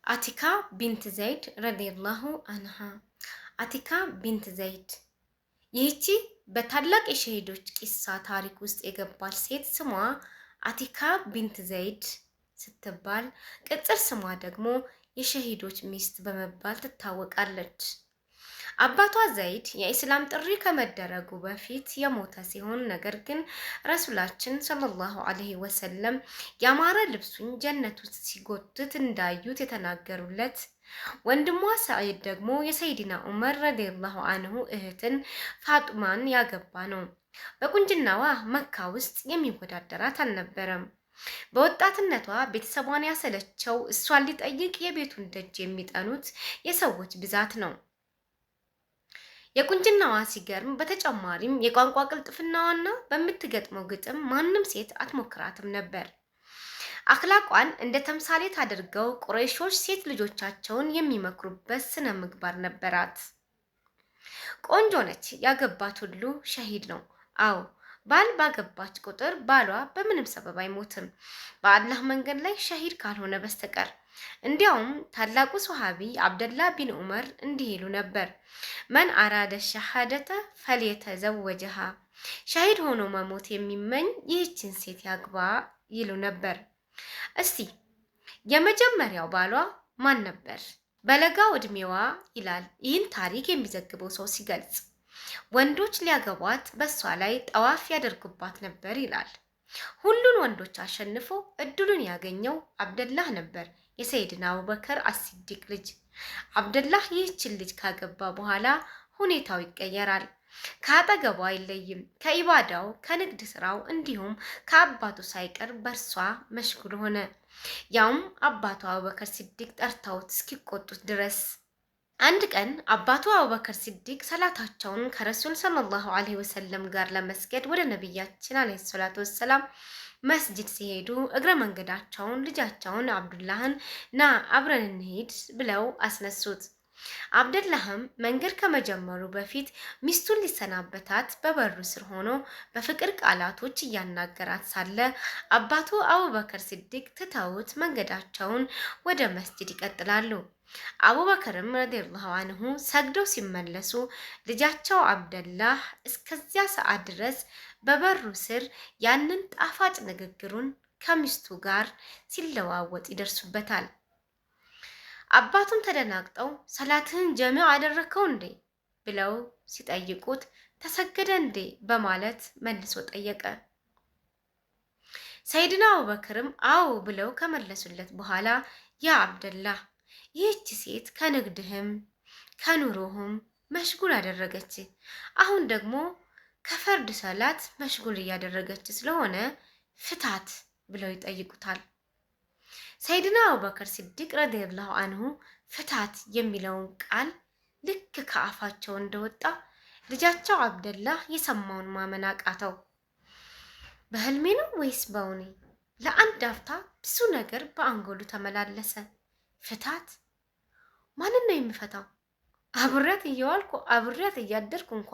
አቲካ ቢንት ዘይድ ረዲየላሁ አንሃ። አቲካ ቢንት ዘይድ ይህቺ በታላቅ የሸሂዶች ቂሳ ታሪክ ውስጥ የገባች ሴት ስሟ አቲካ ቢንት ዘይድ ስትባል ቅጽል ስሟ ደግሞ የሸሂዶች ሚስት በመባል ትታወቃለች። አባቷ ዘይድ የኢስላም ጥሪ ከመደረጉ በፊት የሞተ ሲሆን ነገር ግን ረሱላችን ሰለላሁ ዐለይሂ ወሰለም ያማረ ልብሱን ጀነት ውስጥ ሲጎትት እንዳዩት የተናገሩለት፣ ወንድሟ ሰዒድ ደግሞ የሰይድና ዑመር ረዲየላሁ አንሁ እህትን ፋጡማን ያገባ ነው። በቁንጅናዋ መካ ውስጥ የሚወዳደራት አልነበረም። በወጣትነቷ ቤተሰቧን ያሰለቸው እሷን ሊጠይቅ የቤቱን ደጅ የሚጠኑት የሰዎች ብዛት ነው። የቁንጅናዋ ሲገርም በተጨማሪም የቋንቋ ቅልጥፍናዋና በምትገጥመው ግጥም ማንም ሴት አትሞክራትም ነበር። አክላቋን እንደ ተምሳሌት አድርገው ቁረይሾች ሴት ልጆቻቸውን የሚመክሩበት ስነ ምግባር ነበራት። ቆንጆ ነች፣ ያገባት ሁሉ ሸሂድ ነው። አዎ ባል ባገባች ቁጥር ባሏ በምንም ሰበብ አይሞትም በአላህ መንገድ ላይ ሸሂድ ካልሆነ በስተቀር። እንዲያውም ታላቁ ሶሃቢ አብደላህ ቢን ዑመር እንዲህ ይሉ ነበር፣ መን አራደ ሸሃደተ ፈልየተዘወጀሃ፣ ሸሂድ ሆኖ መሞት የሚመኝ ይህችን ሴት ያግባ ይሉ ነበር። እስቲ የመጀመሪያው ባሏ ማን ነበር? በለጋው እድሜዋ ይላል ይህን ታሪክ የሚዘግበው ሰው ሲገልጽ፣ ወንዶች ሊያገቧት በሷ ላይ ጠዋፍ ያደርጉባት ነበር ይላል። ሁሉን ወንዶች አሸንፎ እድሉን ያገኘው አብደላህ ነበር፣ የሰይድና አቡበከር አስሲዲቅ ልጅ። አብደላህ ይህችን ልጅ ካገባ በኋላ ሁኔታው ይቀየራል። ከአጠገቧ አይለይም። ከኢባዳው፣ ከንግድ ስራው እንዲሁም ከአባቱ ሳይቀር በእርሷ መሽጉል ሆነ። ያውም አባቱ አቡበከር ሲዲቅ ጠርተውት እስኪቆጡት ድረስ። አንድ ቀን አባቱ አቡበከር ሲዲቅ ሰላታቸውን ከረሱል ሰለላሁ ዐለይሂ ወሰለም ጋር ለመስገድ ወደ ነቢያችን ዐለይሂ ሰላቱ ወሰላም መስጂድ ሲሄዱ እግረ መንገዳቸውን ልጃቸውን አብዱላህን ና አብረን እንሂድ ብለው አስነሱት። አብደላህም መንገድ ከመጀመሩ በፊት ሚስቱን ሊሰናበታት በበሩ ስር ሆኖ በፍቅር ቃላቶች እያናገራት ሳለ አባቱ አቡበከር ሲዲቅ ትተውት መንገዳቸውን ወደ መስጂድ ይቀጥላሉ። አቡበከርም ረዲየላሁ አንሁ ሰግደው ሲመለሱ ልጃቸው አብደላህ እስከዚያ ሰዓት ድረስ በበሩ ስር ያንን ጣፋጭ ንግግሩን ከሚስቱ ጋር ሲለዋወጥ ይደርሱበታል። አባቱም ተደናግጠው ሰላትህን ጀሚዕ አደረከው እንዴ ብለው ሲጠይቁት ተሰገደ እንዴ በማለት መልሶ ጠየቀ። ሰይድና አቡበክርም አዎ ብለው ከመለሱለት በኋላ ያ አብደላህ ይህች ሴት ከንግድህም ከኑሮህም መሽጉል አደረገች፣ አሁን ደግሞ ከፈርድ ሰላት መሽጉል እያደረገች ስለሆነ ፍታት ብለው ይጠይቁታል። ሰይድና አቡበከር ሲዲቅ ረዲየላሁ አንሁ ፍታት የሚለውን ቃል ልክ ከአፋቸው እንደወጣ ልጃቸው አብደላህ የሰማውን ማመን አቃተው። በህልሜ ነው ወይስ በእውኔ? ለአንድ አፍታ ብዙ ነገር በአንጎሉ ተመላለሰ። ፍታት? ማንን ነው የሚፈታው? አብሬያት እየዋልኩ አብሬያት እያደርኩ እንኳ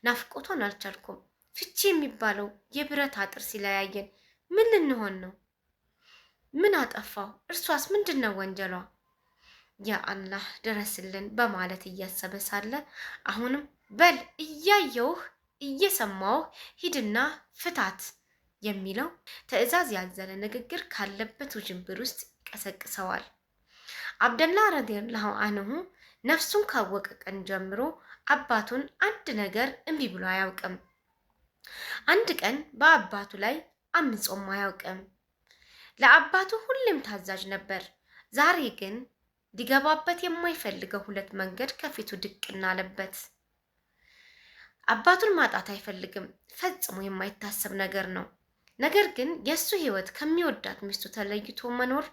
ናፍቆቷን አልቻልኩም። ፍቺ የሚባለው የብረት አጥር ሲለያየን ምን ልንሆን ነው? ምን አጠፋው? እርሷስ ምንድነው ወንጀሏ? ያ አላህ ድረስልን በማለት እያሰበ ሳለ አሁንም በል እያየውህ እየሰማውህ ሂድና ፍታት የሚለው ትዕዛዝ ያዘለ ንግግር ካለበት ውዥንብር ውስጥ ይቀሰቅሰዋል። አብደላህ ረዲየላሁ አንሁ ነፍሱን ካወቀ ቀን ጀምሮ አባቱን አንድ ነገር እምቢ ብሎ አያውቅም። አንድ ቀን በአባቱ ላይ አምጾም አያውቅም። ለአባቱ ሁሌም ታዛዥ ነበር። ዛሬ ግን ሊገባበት የማይፈልገው ሁለት መንገድ ከፊቱ ድቅና አለበት። አባቱን ማጣት አይፈልግም፣ ፈጽሞ የማይታሰብ ነገር ነው። ነገር ግን የእሱ ህይወት ከሚወዳት ሚስቱ ተለይቶ መኖር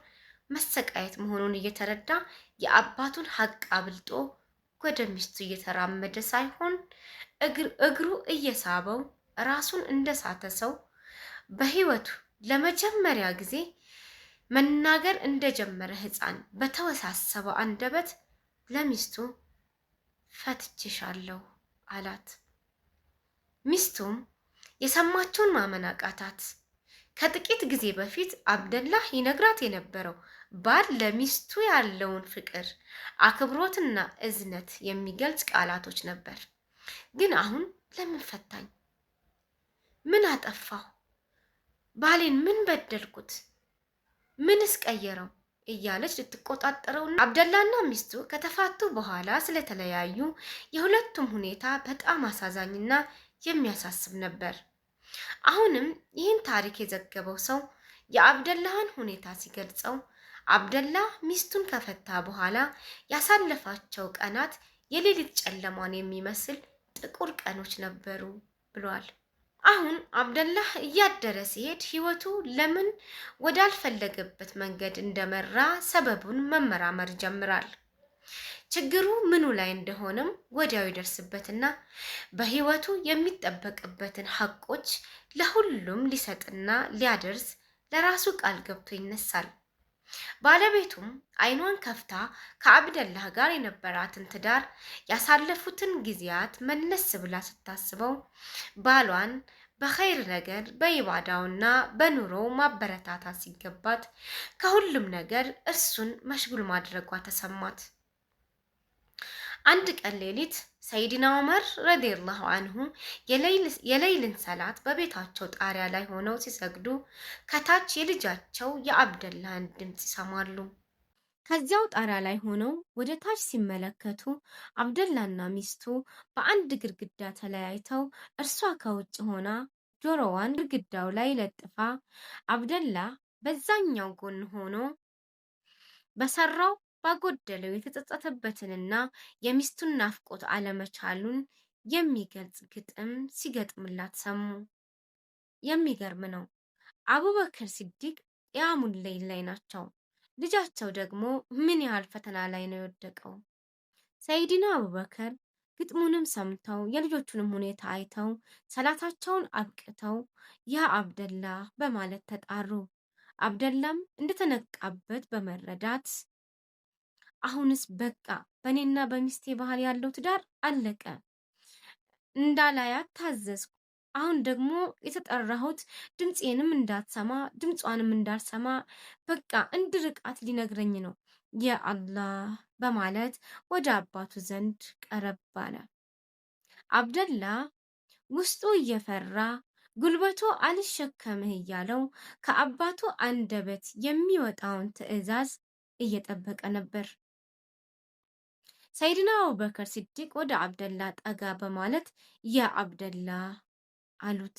መሰቃየት መሆኑን እየተረዳ የአባቱን ሀቅ አብልጦ ወደ ሚስቱ እየተራመደ ሳይሆን እግሩ እየሳበው ራሱን እንደሳተ ሰው በህይወቱ ለመጀመሪያ ጊዜ መናገር እንደጀመረ ህፃን በተወሳሰበ አንደበት ለሚስቱ ፈትቼሻለሁ አላት። ሚስቱም የሰማችውን ማመን አቃታት። ከጥቂት ጊዜ በፊት አብደላህ ይነግራት የነበረው ባል ለሚስቱ ያለውን ፍቅር፣ አክብሮትና እዝነት የሚገልጽ ቃላቶች ነበር። ግን አሁን ለምን ፈታኝ? ምን አጠፋሁ? ባሌን ምን በደልኩት? ምንስ ቀየረው? እያለች ልትቆጣጠረውና አብደላና ሚስቱ ከተፋቱ በኋላ ስለተለያዩ የሁለቱም ሁኔታ በጣም አሳዛኝና የሚያሳስብ ነበር። አሁንም ይህን ታሪክ የዘገበው ሰው የአብደላህን ሁኔታ ሲገልጸው አብደላህ ሚስቱን ከፈታ በኋላ ያሳለፋቸው ቀናት የሌሊት ጨለማን የሚመስል ጥቁር ቀኖች ነበሩ ብሏል። አሁን አብደላህ እያደረ ሲሄድ ህይወቱ ለምን ወዳልፈለገበት መንገድ እንደመራ ሰበቡን መመራመር ይጀምራል። ችግሩ ምኑ ላይ እንደሆነም ወዲያው ይደርስበትና በህይወቱ የሚጠበቅበትን ሐቆች ለሁሉም ሊሰጥና ሊያደርስ ለራሱ ቃል ገብቶ ይነሳል። ባለቤቱም አይኗን ከፍታ ከአብደላህ ጋር የነበራትን ትዳር ያሳለፉትን ጊዜያት መለስ ብላ ስታስበው ባሏን በኸይር ነገር በኢባዳውና በኑሮው ማበረታታት ሲገባት ከሁሉም ነገር እርሱን መሽጉል ማድረጓ ተሰማት። አንድ ቀን ሌሊት ሰይድና ዑመር ረዲየላሁ አንሁ የሌይልን ሰላት በቤታቸው ጣሪያ ላይ ሆነው ሲሰግዱ ከታች የልጃቸው የአብደላህን ድምፅ ይሰማሉ። ከዚያው ጣሪያ ላይ ሆነው ወደ ታች ሲመለከቱ አብደላና ሚስቱ በአንድ ግድግዳ ተለያይተው እርሷ ከውጭ ሆና ጆሮዋን ግድግዳው ላይ ለጥፋ አብደላ በዛኛው ጎን ሆኖ በሰራው ባጎደለው የተጸጸተበትንና የሚስቱን ናፍቆት አለመቻሉን የሚገልጽ ግጥም ሲገጥምላት ሰሙ። የሚገርም ነው። አቡበክር ሲዲቅ ቂያሙል ለይል ላይ ናቸው። ልጃቸው ደግሞ ምን ያህል ፈተና ላይ ነው የወደቀው። ሰይድና አቡበከር ግጥሙንም ሰምተው የልጆቹንም ሁኔታ አይተው ሰላታቸውን አብቅተው ያ አብደላ በማለት ተጣሩ። አብደላም እንደተነቃበት በመረዳት አሁንስ በቃ በእኔና በሚስቴ ባህል ያለው ትዳር አለቀ፣ እንዳላያት ታዘዝኩ። አሁን ደግሞ የተጠራሁት ድምፄንም እንዳትሰማ ድምጿንም እንዳልሰማ በቃ እንድርቃት ሊነግረኝ ነው ያ አላህ በማለት ወደ አባቱ ዘንድ ቀረብ አለ። አብደላ ውስጡ እየፈራ ጉልበቱ አልሸከምህ እያለው ከአባቱ አንደበት የሚወጣውን ትዕዛዝ እየጠበቀ ነበር። ሰይድና አቡበከር ሲዲቅ ወደ አብደላ ጠጋ በማለት ያ አብደላ አሉት።